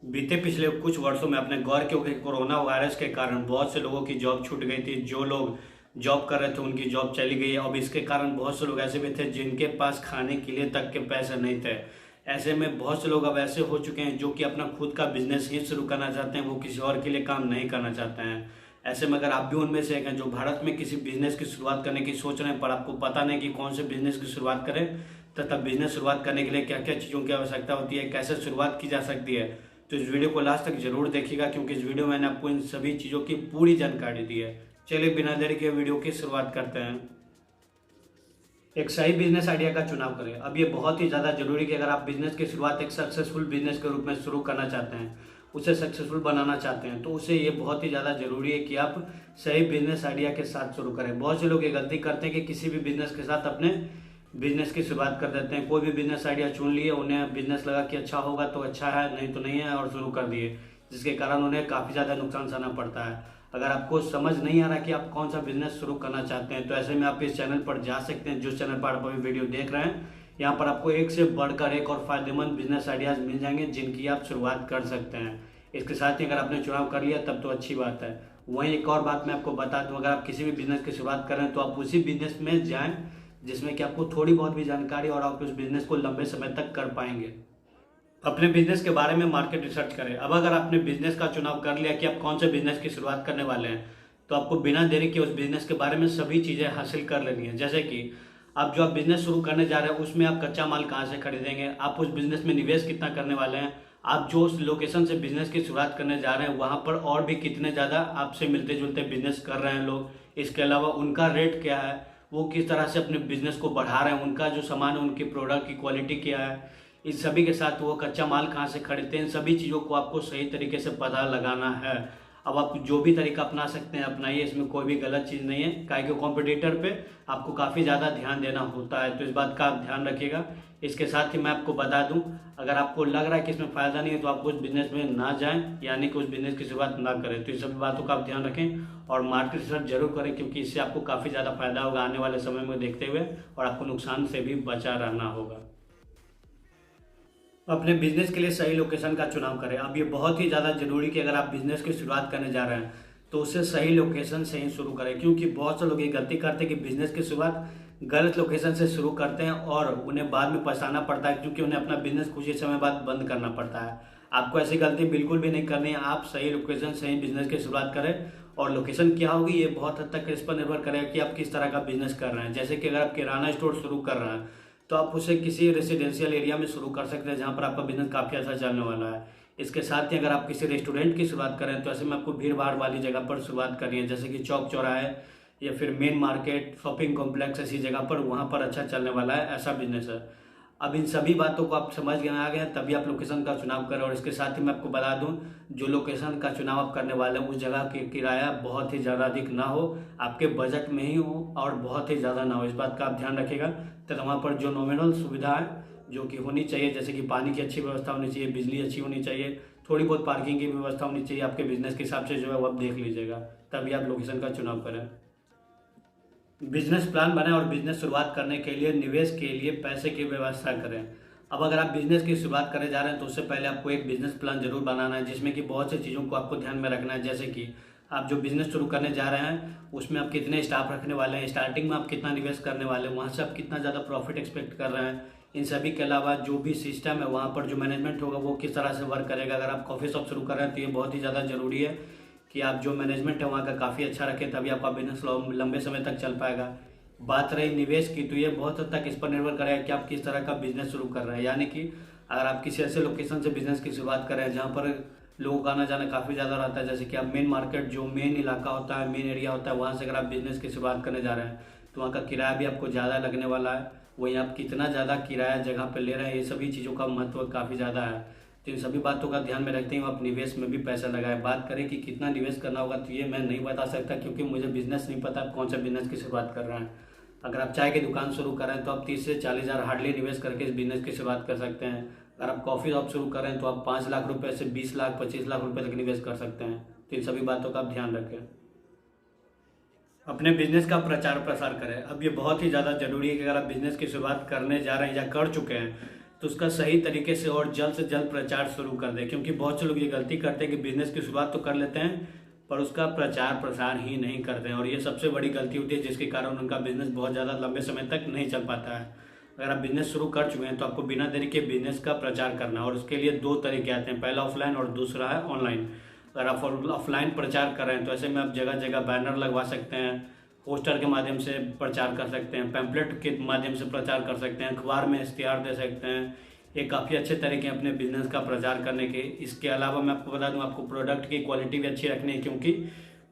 बीते पिछले कुछ वर्षों में आपने गौर किया होगा कि कोरोना वायरस के कारण बहुत से लोगों की जॉब छूट गई थी। जो लोग जॉब कर रहे थे उनकी जॉब चली गई। अब इसके कारण बहुत से लोग ऐसे भी थे जिनके पास खाने के लिए तक के पैसे नहीं थे। ऐसे में बहुत से लोग अब ऐसे हो चुके हैं जो कि अपना खुद का बिजनेस ही शुरू करना चाहते हैं, वो किसी और के लिए काम नहीं करना चाहते हैं। ऐसे में अगर आप भी उनमें से एक हैं जो भारत में किसी बिजनेस की शुरुआत करने की सोच रहे हैं, पर आपको पता नहीं कि कौन से बिजनेस की शुरुआत करें तथा बिजनेस शुरुआत करने के लिए क्या क्या चीज़ों की आवश्यकता होती है, कैसे शुरुआत की जा सकती है, तो इस वीडियो को लास्ट तक जरूर देखिएगा, क्योंकि इस वीडियो में मैंने आपको इन सभी चीज़ों की पूरी जानकारी दी है। चलिए बिना देरी के वीडियो की शुरुआत करते हैं। एक सही बिजनेस आइडिया का चुनाव करें। अब ये बहुत ही ज़्यादा जरूरी है कि अगर आप बिजनेस की शुरुआत एक सक्सेसफुल बिजनेस के रूप में शुरू करना चाहते हैं, उसे सक्सेसफुल बनाना चाहते हैं, तो उसे ये बहुत ही ज़्यादा जरूरी है कि आप सही बिजनेस आइडिया के साथ शुरू करें। बहुत से लोग ये गलती करते हैं कि किसी भी बिजनेस के साथ अपने बिजनेस की शुरुआत कर देते हैं। कोई भी बिजनेस आइडिया चुन लिए, उन्हें बिजनेस लगा कि अच्छा होगा तो अच्छा है, नहीं तो नहीं है, और शुरू कर दिए, जिसके कारण उन्हें काफ़ी ज़्यादा नुकसान सहना पड़ता है। अगर आपको समझ नहीं आ रहा कि आप कौन सा बिजनेस शुरू करना चाहते हैं, तो ऐसे में आप इस चैनल पर जा सकते हैं। जिस चैनल पर आप अभी वीडियो देख रहे हैं, यहाँ पर आपको एक से बढ़कर एक और फायदेमंद बिजनेस आइडियाज़ मिल जाएंगे जिनकी आप शुरुआत कर सकते हैं। इसके साथ ही अगर आपने चुनाव कर लिया तब तो अच्छी बात है। वहीं एक और बात मैं आपको बता दूं, अगर आप किसी भी बिजनेस की शुरुआत करें तो आप उसी बिजनेस में जाएं जिसमें कि आपको थोड़ी बहुत भी जानकारी और आप उस बिजनेस को लंबे समय तक कर पाएंगे। अपने बिजनेस के बारे में मार्केट रिसर्च करें। अब अगर आपने बिजनेस का चुनाव कर लिया कि आप कौन से बिजनेस की शुरुआत करने वाले हैं, तो आपको बिना देरी के उस बिजनेस के बारे में सभी चीज़ें हासिल कर लेनी है। जैसे कि आप जो आप बिजनेस शुरू करने जा रहे हैं उसमें आप कच्चा माल कहाँ से खरीदेंगे, आप उस बिजनेस में निवेश कितना करने वाले हैं, आप जो उस लोकेशन से बिजनेस की शुरुआत करने जा रहे हैं वहाँ पर और भी कितने ज़्यादा आपसे मिलते जुलते बिजनेस कर रहे हैं लोग, इसके अलावा उनका रेट क्या है, वो किस तरह से अपने बिजनेस को बढ़ा रहे हैं, उनका जो सामान है उनकी प्रोडक्ट की क्वालिटी क्या है, इस सभी के साथ वो कच्चा माल कहाँ से खरीदते हैं, इन सभी चीज़ों को आपको सही तरीके से पता लगाना है। अब आप जो भी तरीका अपना सकते हैं अपनाइए, इसमें कोई भी गलत चीज़ नहीं है। काहे कि कॉम्पिटिटर पे आपको काफ़ी ज़्यादा ध्यान देना होता है, तो इस बात का आप ध्यान रखिएगा। इसके साथ ही मैं आपको बता दूं, अगर आपको लग रहा है कि इसमें फ़ायदा नहीं है तो आप उस बिज़नेस में ना जाएं, यानी कि उस बिज़नेस की शुरुआत ना करें। तो इन सभी बातों का आप ध्यान रखें और मार्केट रिसर्च जरूर करें, क्योंकि इससे आपको काफ़ी ज़्यादा फायदा होगा आने वाले समय में देखते हुए, और आपको नुकसान से भी बचा रहना होगा। अपने बिजनेस के लिए सही लोकेशन का चुनाव करें। अब ये बहुत ही ज़्यादा जरूरी कि अगर आप बिजनेस की शुरुआत करने जा रहे हैं तो उससे सही लोकेशन से ही शुरू करें, क्योंकि बहुत से लोग ये गलती करते हैं कि बिजनेस की शुरुआत गलत लोकेशन से शुरू करते हैं और उन्हें बाद में पछताना पड़ता है, क्योंकि उन्हें अपना बिजनेस कुछ ही समय बाद बंद करना पड़ता है। आपको ऐसी गलती बिल्कुल भी नहीं करनी है। आप सही लोकेशन से ही बिजनेस की शुरुआत करें, और लोकेशन क्या होगी ये बहुत हद तक इस पर निर्भर करेगा कि आप किस तरह का बिजनेस कर रहे हैं। जैसे कि अगर आप किराना स्टोर शुरू कर रहे हैं तो आप उसे किसी रेसिडेंशियल एरिया में शुरू कर सकते हैं जहाँ पर आपका बिजनेस काफ़ी अच्छा चलने वाला है। इसके साथ ही अगर आप किसी रेस्टोरेंट की शुरुआत करें तो ऐसे में आपको भीड़ भाड़ वाली जगह पर शुरुआत करनी है, जैसे कि चौक चौराहे या फिर मेन मार्केट, शॉपिंग कॉम्प्लेक्स, ऐसी जगह पर, वहाँ पर अच्छा चलने वाला है, ऐसा बिजनेस है। अब इन सभी बातों को आप समझ गए आ गए हैं, तभी आप लोकेशन का चुनाव करें। और इसके साथ ही मैं आपको बता दूं, जो लोकेशन का चुनाव आप करने वाले हैं उस जगह की किराया बहुत ही ज़्यादा अधिक ना हो, आपके बजट में ही हो, और बहुत ही ज़्यादा ना हो, इस बात का आप ध्यान रखिएगा। तो वहाँ पर जो नॉमिनल सुविधा है जो कि होनी चाहिए, जैसे कि पानी की अच्छी व्यवस्था होनी चाहिए, बिजली अच्छी होनी चाहिए, थोड़ी बहुत पार्किंग की व्यवस्था होनी चाहिए, आपके बिजनेस के हिसाब से जो है वो आप देख लीजिएगा, तभी आप लोकेशन का चुनाव करें। बिजनेस प्लान बनाएं और बिजनेस शुरुआत करने के लिए निवेश के लिए पैसे की व्यवस्था करें। अब अगर आप बिजनेस की शुरुआत करने जा रहे हैं तो उससे पहले आपको एक बिजनेस प्लान जरूर बनाना है, जिसमें कि बहुत सी चीज़ों को आपको ध्यान में रखना है। जैसे कि आप जो बिजनेस शुरू करने जा रहे हैं उसमें आप कितने स्टाफ रखने वाले हैं, स्टार्टिंग में आप कितना निवेश करने वाले हैं, वहाँ से आप कितना ज़्यादा प्रॉफिट एक्सपेक्ट कर रहे हैं। इन सभी के अलावा जो भी सिस्टम है वहाँ पर जो मैनेजमेंट होगा वो किस तरह से वर्क करेगा। अगर आप कॉफ़ी शॉप शुरू कर रहे हैं तो ये बहुत ही ज़्यादा जरूरी है कि आप जो मैनेजमेंट है वहाँ का काफ़ी अच्छा रखें, तभी आपका बिजनेस लंबे समय तक चल पाएगा। बात रही निवेश की, तो ये बहुत हद तक इस पर निर्भर करेगा कि आप किस तरह का बिजनेस शुरू कर रहे हैं। यानी कि अगर आप किसी ऐसे लोकेशन से बिजनेस की शुरुआत कर रहे हैं जहाँ पर लोगों का आना जाना काफ़ी ज़्यादा रहता है, जैसे कि आप मेन मार्केट, जो मेन इलाका होता है, मेन एरिया होता है, वहाँ से अगर आप बिजनेस की शुरुआत करने जा रहे हैं तो वहाँ का किराया भी आपको ज़्यादा लगने वाला है। वहीं आप कितना ज़्यादा किराया जगह पर ले रहे हैं, ये सभी चीज़ों का महत्व काफ़ी ज़्यादा है। तो इन सभी बातों का ध्यान में रखते हुए आप निवेश में भी पैसा लगाएं। बात करें कि कितना निवेश करना होगा, तो ये मैं नहीं बता सकता, क्योंकि मुझे बिजनेस नहीं पता आप कौन सा बिजनेस की शुरुआत कर रहे हैं। अगर आप चाय की दुकान शुरू कर रहे हैं तो आप 30 से 40 हज़ार हार्डली निवेश करके इस बिजनेस की शुरुआत कर सकते हैं। अगर आप कॉफ़ी शॉप शुरू कर रहे हैं तो आप 5 लाख रुपए से 20 लाख 25 लाख रुपए तक निवेश कर सकते हैं। तो इन सभी बातों का आप ध्यान रखें। अपने बिजनेस का प्रचार प्रसार करें। अब ये बहुत ही ज़्यादा जरूरी है कि अगर आप बिजनेस की शुरुआत करने जा रहे हैं या कर चुके हैं तो उसका सही तरीके से और जल्द से जल्द प्रचार शुरू कर दें, क्योंकि बहुत से लोग ये गलती करते हैं कि बिजनेस की शुरुआत तो कर लेते हैं पर उसका प्रचार प्रसार ही नहीं करते हैं, और ये सबसे बड़ी गलती होती है जिसके कारण उनका बिजनेस बहुत ज़्यादा लंबे समय तक नहीं चल पाता है। अगर आप बिजनेस शुरू कर चुके हैं तो आपको बिना देरी के बिजनेस का प्रचार करना है, और उसके लिए दो तरीके आते हैं, पहला ऑफलाइन और दूसरा है ऑनलाइन। अगर आप ऑफलाइन प्रचार कर रहे हैं तो ऐसे में आप जगह जगह बैनर लगवा सकते हैं, पोस्टर के माध्यम से प्रचार कर सकते हैं, पैम्पलेट के माध्यम से प्रचार कर सकते हैं, अखबार में इश्तिहार दे सकते हैं। ये काफ़ी अच्छे तरीके हैं अपने बिजनेस का प्रचार करने के। इसके अलावा मैं आपको बता दूं, आपको प्रोडक्ट की क्वालिटी भी अच्छी रखनी है, क्योंकि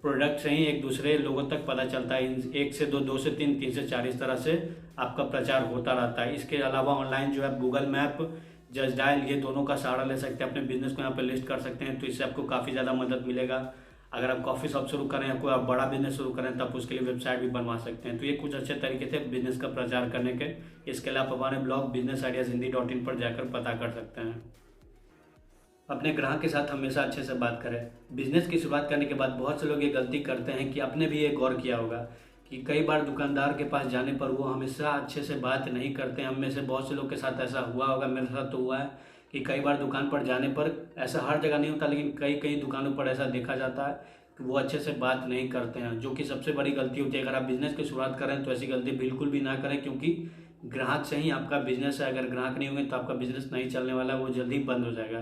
प्रोडक्ट से ही एक दूसरे लोगों तक पता चलता है। 1 से 2, 2 से 3, 3 से 4, इस तरह से आपका प्रचार होता रहता है। इसके अलावा ऑनलाइन जो है गूगल मैप, जस्ट डायल, ये दोनों का सहारा ले सकते हैं, अपने बिजनेस को यहाँ पर लिस्ट कर सकते हैं, तो इससे आपको काफ़ी ज़्यादा मदद मिलेगा। अगर आप कॉफ़ी शॉप शुरू करें या कोई आप बड़ा बिजनेस शुरू करें तो आप उसके लिए वेबसाइट भी बनवा सकते हैं। तो ये कुछ अच्छे तरीके थे बिजनेस का प्रचार करने के। इसके अलावा आप हमारे ब्लॉग businessideashindy.in पर जाकर पता कर सकते हैं। अपने ग्राहक के साथ हमेशा अच्छे से बात करें। बिजनेस की शुरुआत करने के बाद बहुत से लोग ये गलती करते हैं कि आपने भी ये गौर किया होगा कि कई बार दुकानदार के पास जाने पर वो हमेशा अच्छे से बात नहीं करते हैं। हम में से बहुत से लोग के साथ ऐसा हुआ होगा, मेरे साथ तो हुआ है कि कई बार दुकान पर जाने पर, ऐसा हर जगह नहीं होता लेकिन कई कई दुकानों पर ऐसा देखा जाता है कि वो अच्छे से बात नहीं करते हैं, जो कि सबसे बड़ी गलती होती है। अगर आप बिजनेस की शुरुआत करें तो ऐसी गलती बिल्कुल भी ना करें, क्योंकि ग्राहक से ही आपका बिजनेस है। अगर ग्राहक नहीं होंगे तो आपका बिजनेस नहीं चलने वाला, वो जल्दी बंद हो जाएगा।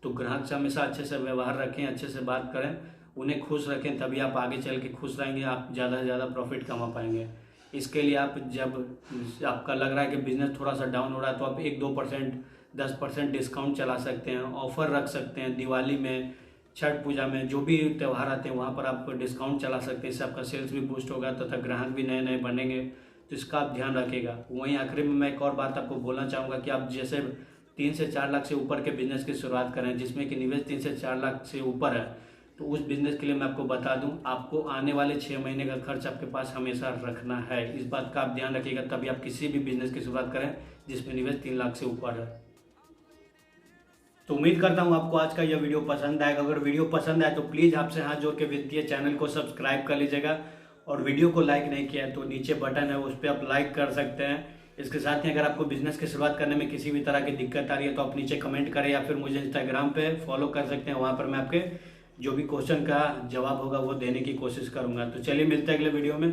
तो ग्राहक से हमेशा अच्छे से व्यवहार रखें, अच्छे से बात करें, उन्हें खुश रखें, तभी आप आगे चल के खुश रहेंगे, आप ज़्यादा से ज़्यादा प्रॉफिट कमा पाएंगे। इसके लिए आप जब आपका लग रहा है कि बिजनेस थोड़ा सा डाउन हो रहा है तो आप 1-2%, 10% डिस्काउंट चला सकते हैं, ऑफर रख सकते हैं। दिवाली में, छठ पूजा में, जो भी त्यौहार आते हैं वहाँ पर आप डिस्काउंट चला सकते हैं। इससे आपका सेल्स भी बूस्ट होगा तथा ग्राहक भी नए नए बनेंगे, तो इसका आप ध्यान रखिएगा। वहीं आखिरी में मैं एक और बात आपको बोलना चाहूँगा कि आप जैसे 3 से 4 लाख से ऊपर के बिजनेस की शुरुआत करें, जिसमें कि निवेश 3 से 4 लाख से ऊपर है, तो उस बिजनेस के लिए मैं आपको बता दूं, आपको आने वाले 6 महीने का खर्च आपके पास हमेशा रखना है। इस बात का आप ध्यान रखिएगा, तभी आप किसी भी बिजनेस की शुरुआत करें जिसमें निवेश 3 लाख से ऊपर है। तो उम्मीद करता हूं आपको आज का यह वीडियो पसंद आएगा। अगर वीडियो पसंद आए तो प्लीज़ आपसे हाथ जोड़ के विनती है, चैनल को सब्सक्राइब कर लीजिएगा, और वीडियो को लाइक नहीं किया है तो नीचे बटन है उस पर आप लाइक कर सकते हैं। इसके साथ ही अगर आपको बिजनेस की शुरुआत करने में किसी भी तरह की दिक्कत आ रही है तो आप नीचे कमेंट करें, या फिर मुझे इंस्टाग्राम पे फॉलो कर सकते हैं। वहाँ पर मैं आपके जो भी क्वेश्चन का जवाब होगा वो देने की कोशिश करूँगा। तो चलिए मिलते हैं अगले वीडियो में।